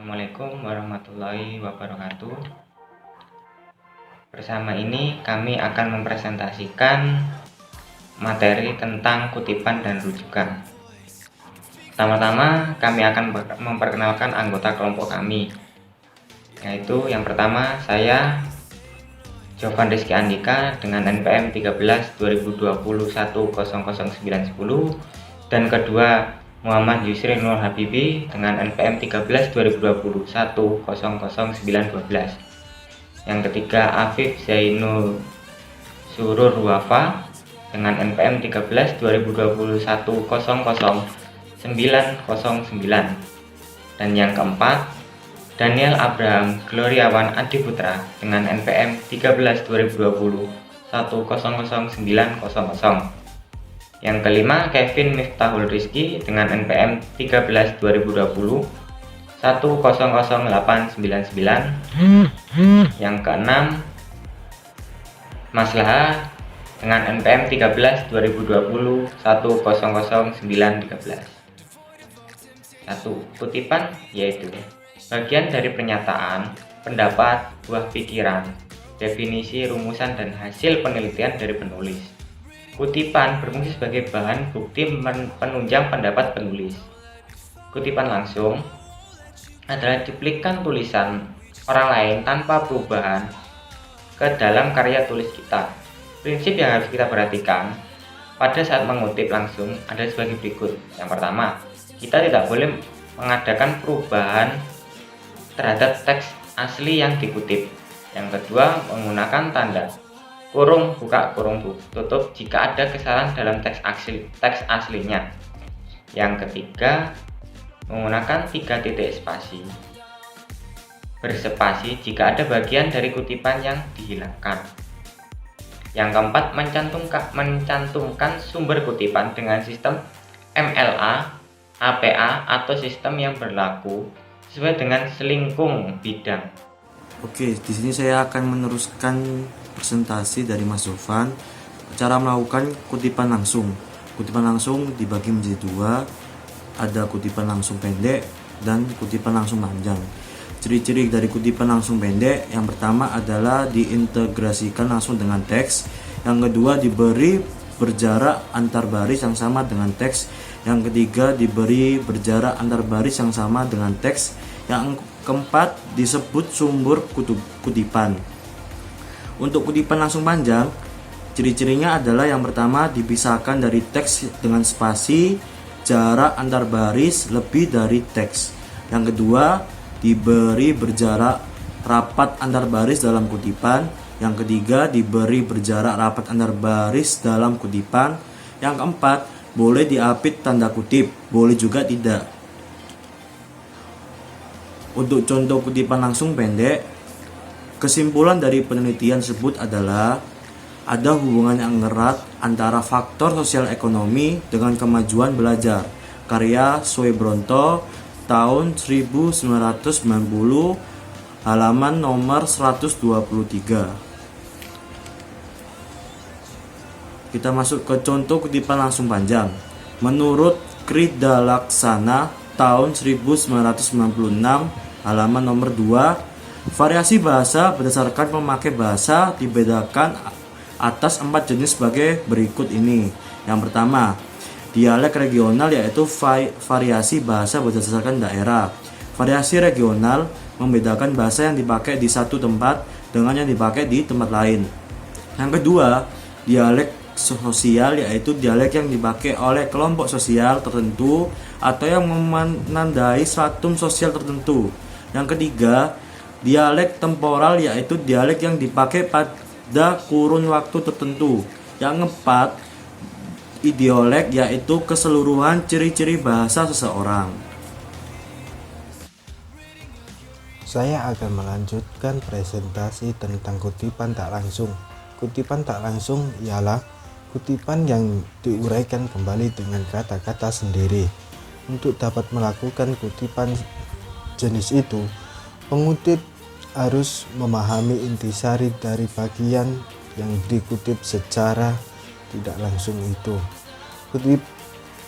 Assalamualaikum warahmatullahi wabarakatuh. Bersama ini kami akan mempresentasikan materi tentang kutipan dan rujukan. Pertama-tama kami akan memperkenalkan anggota kelompok kami, yaitu yang pertama saya Jovan Rizky Andika dengan NPM 13 2021 00910, dan kedua Muhammad Yusri Nur Habibi dengan NPM 13 2021 00912. Yang ketiga Afif Zainul Surur Wafa dengan NPM 13 2021 00909. Dan yang keempat Daniel Abraham Gloriawan Adiputra dengan NPM 13 2020 1009000. Yang kelima Kevin Miftahul Rizky dengan NPM 13 2020 100899. Yang keenam Mas Laha dengan NPM 13 2020 100913. Kutipan yaitu bagian dari pernyataan, pendapat, buah pikiran, definisi, rumusan, dan hasil penelitian dari penulis. Kutipan berfungsi sebagai bahan bukti penunjang pendapat penulis. Kutipan langsung adalah cuplikan tulisan orang lain tanpa perubahan ke dalam karya tulis kita. Prinsip yang harus kita perhatikan pada saat mengutip langsung adalah sebagai berikut. Yang pertama, kita tidak boleh mengadakan perubahan terhadap teks asli yang dikutip. Yang kedua, menggunakan tanda kurung buka kurung tutup jika ada kesalahan dalam teks aslinya. Yang ketiga, menggunakan 3 titik spasi berspasi jika ada bagian dari kutipan yang dihilangkan. Yang keempat, mencantumkan sumber kutipan dengan sistem MLA, APA atau sistem yang berlaku sesuai dengan selingkung bidang. Oke, di sini saya akan meneruskan presentasi dari Mas Jovan. Cara melakukan kutipan langsung. Kutipan langsung dibagi menjadi dua, ada kutipan langsung pendek dan kutipan langsung panjang. Ciri-ciri dari kutipan langsung pendek, yang pertama adalah diintegrasikan langsung dengan teks. Yang kedua, diberi berjarak antar baris yang sama dengan teks. Yang ketiga, diberi berjarak antar baris yang sama dengan teks. Yang keempat, disebut sumber kutipan. Untuk kutipan langsung panjang, ciri-cirinya adalah yang pertama, dipisahkan dari teks dengan spasi, jarak antar baris lebih dari teks. Yang kedua, diberi berjarak rapat antar baris dalam kutipan. Yang ketiga, diberi berjarak rapat antar baris dalam kutipan. Yang keempat, boleh diapit tanda kutip, boleh juga tidak. Untuk contoh kutipan langsung pendek, kesimpulan dari penelitian tersebut adalah ada hubungan yang erat antara faktor sosial ekonomi dengan kemajuan belajar. Karya Swebronto tahun 1990, halaman nomor 123. Kita masuk ke contoh kutipan langsung panjang. Menurut Krida Laksana tahun 1996, halaman nomor 2, variasi bahasa berdasarkan pemakai bahasa dibedakan atas 4 jenis sebagai berikut ini. Yang pertama, dialek regional, yaitu variasi bahasa berdasarkan daerah. Variasi regional membedakan bahasa yang dipakai di satu tempat dengan yang dipakai di tempat lain. Yang kedua, dialek sosial, yaitu dialek yang dipakai oleh kelompok sosial tertentu atau yang menandai stratum sosial tertentu. Yang ketiga, dialek temporal, yaitu dialek yang dipakai pada kurun waktu tertentu. Yang keempat, ideolek, yaitu keseluruhan ciri-ciri bahasa seseorang. Saya akan melanjutkan presentasi tentang kutipan tak langsung. Kutipan tak langsung ialah kutipan yang diuraikan kembali dengan kata-kata sendiri. Untuk dapat melakukan kutipan jenis itu, pengutip harus memahami intisari dari bagian yang dikutip secara tidak langsung itu.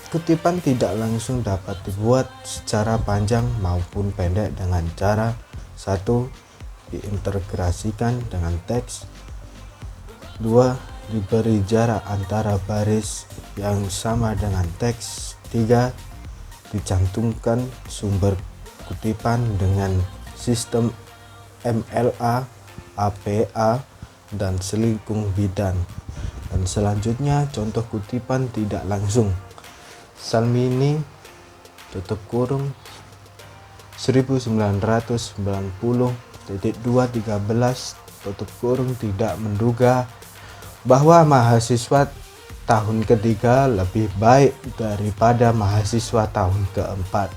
Kutipan tidak langsung dapat dibuat secara panjang maupun pendek dengan cara: 1. Diintegrasikan dengan teks. 2. Diberi jarak antara baris yang sama dengan teks. 3. Dicantumkan sumber kutipan dengan sistem MLA, APA, dan selingkung bidan. Dan selanjutnya contoh kutipan tidak langsung. Salmini tutup kurung 1990.213 tutup kurung tidak menduga bahwa mahasiswa tahun ketiga lebih baik daripada mahasiswa tahun keempat.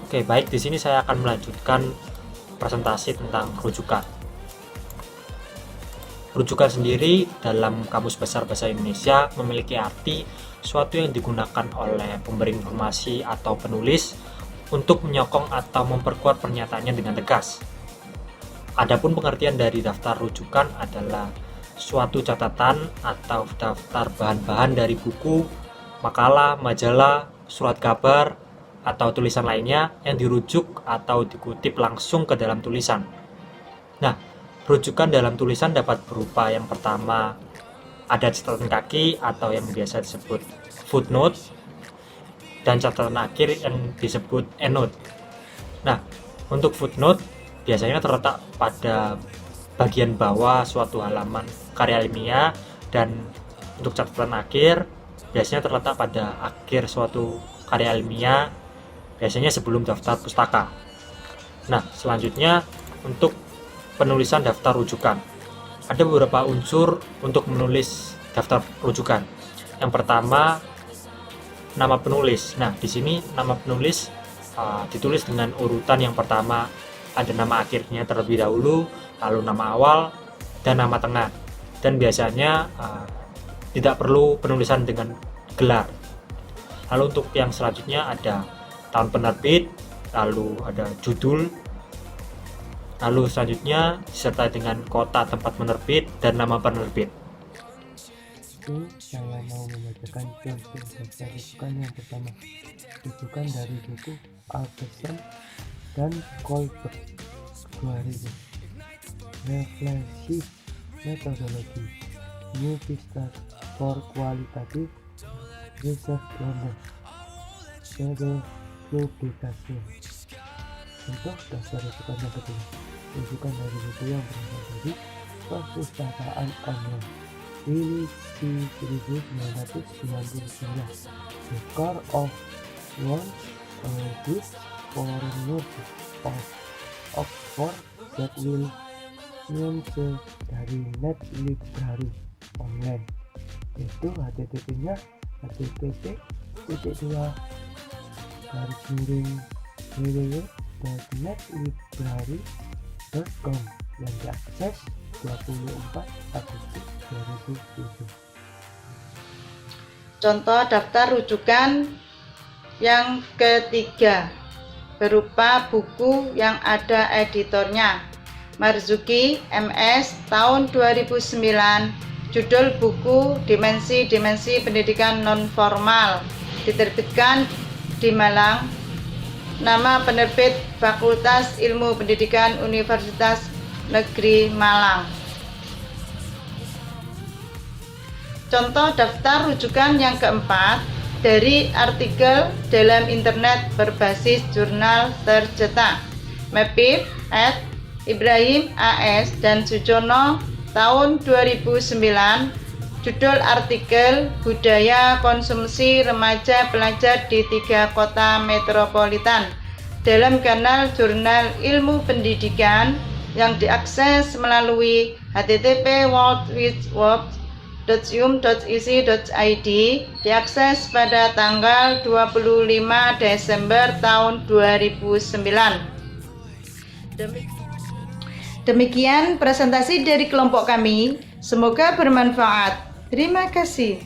Oke, baik, di sini saya akan melanjutkan presentasi tentang rujukan. Rujukan sendiri dalam Kamus Besar Bahasa Indonesia memiliki arti suatu yang digunakan oleh pemberi informasi atau penulis untuk menyokong atau memperkuat pernyataannya dengan tegas. Adapun pengertian dari daftar rujukan adalah suatu catatan atau daftar bahan-bahan dari buku, makalah, majalah, surat kabar, atau tulisan lainnya yang dirujuk atau dikutip langsung ke dalam tulisan. Nah, rujukan dalam tulisan dapat berupa yang pertama ada catatan kaki atau yang biasa disebut footnote, dan catatan akhir yang disebut endnote. Nah, untuk footnote biasanya terletak pada bagian bawah suatu halaman karya ilmiah, dan untuk catatan akhir biasanya terletak pada akhir suatu karya ilmiah, biasanya sebelum daftar pustaka. Nah, selanjutnya untuk penulisan daftar rujukan. Ada beberapa unsur untuk menulis daftar rujukan. Yang pertama, nama penulis. Nah, di sini nama penulis ditulis dengan urutan. Yang pertama ada nama akhirnya terlebih dahulu, lalu nama awal, dan nama tengah. Dan biasanya tidak perlu penulisan dengan gelar. Lalu untuk yang selanjutnya ada tahun penerbit, lalu ada judul, lalu selanjutnya disertai dengan kota tempat menerbit dan nama penerbit. Saya mau membacakan contoh daftar rujukan yang pertama. Rujukan dari buku Albertson dan Colbert 2000. Refleksi metodologi New Vistas for Qualitative Research London. Sede publikasi. Untuk daftar rujukan yang kedua, rujukan dari buku yang berasal dari perpustakaan online. Rilis 1999. The Core of One, a book for nerds of Oxford that will mention dari Net Library Online. Itu http-nya http://www.netlibrary.com yang diakses 24 Agustus 2007. Contoh daftar rujukan yang ketiga berupa buku yang ada editornya. Marzuki, MS, tahun 2009. Judul buku Dimensi-Dimensi Pendidikan Non-Formal, diterbitkan di Malang. Nama penerbit Fakultas Ilmu Pendidikan Universitas Negeri Malang. Contoh daftar rujukan yang keempat dari artikel dalam internet berbasis jurnal tercetak. Mepip, Ibrahim AS dan Sujono, tahun 2009. Judul artikel Budaya Konsumsi Remaja Pelajar di 3 Kota Metropolitan dalam kanal Jurnal Ilmu Pendidikan yang diakses melalui http://worldwideweb.um.ic.id, diakses pada tanggal 25 Desember tahun 2009. Demikian presentasi dari kelompok kami, semoga bermanfaat. Terima kasih.